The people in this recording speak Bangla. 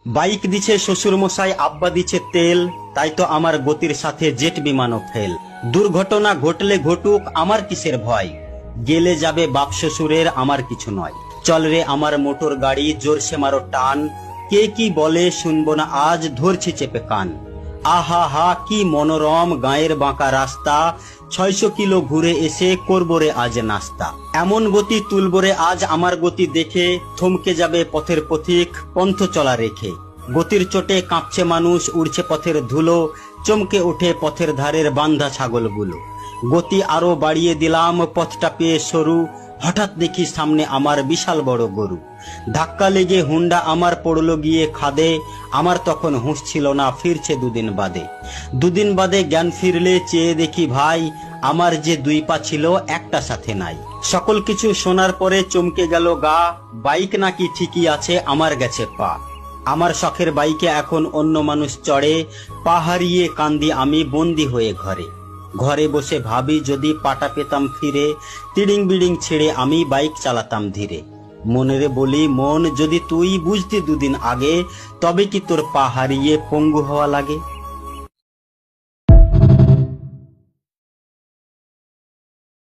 বাইক দিছে শ্বশুর মশাই, আব্বা দিছে তেল, তাই তো আমার গতির সাথে জেট বিমানও ফেল। দুর্ঘটনা ঘটলে ঘটুক, আমার কিসের ভয়, গেলে যাবে বাপ শ্বশুরের, আমার কিছু নয়। চল রে আমার মোটর গাড়ি, জোরসে মারো টান, কে কি বলে শুনবো না আজ, ধরছি চেপে কান। আহা হা কি মনোরম গায়ের বাঁকা রাস্তা, 600 কিলো ঘুরে এসে করবো রে আজ নাস্তা। এমন গতি তুলবো রে আজ, আমার গতি দেখে থমকে যাবে পথের পথিক পন্থ চলা রেখে। গতির চোটে কাঁপছে মানুষ, উড়ছে পথের ধুলো, চমকে ওঠে পথের ধারের বান্ধা ছাগলগুলো। গতি আরো বাড়িয়ে দিলাম, পথটা পেয়ে সরু, হঠাৎ দেখি সামনে আমার বিশাল বড় গরু। ধাক্কা লেগে হুন্ডা আমার পড়লো গিয়ে খাদে, আমার তখন হুঁশ ছিল না, ফিরছে দুদিন বাদে জ্ঞান ফিরলে চেয়ে দেখি ভাই, আমার যে 2 পা ছিল একটা সাথে নাই। সকল কিছু শোনার পরে চমকে গেল গা, বাইক নাকি ঠিকই আছে, আমার গেছে পা। আমার শখের বাইকে এখন অন্য মানুষ চড়ে, পা হারিয়ে কান্দি আমি বন্দি হয়ে ঘরে। ঘরে বসে ভাবি যদি পাটা পেতাম ফিরে, তিড়িং বিড়িং ছেড়ে আমি বাইক চালাতাম ধীরে। মনেরে বলি মন, যদি তুই বুঝতি 2 দিন আগে, তবে কি তোর পা হারিয়ে পঙ্গু হওয়া লাগে।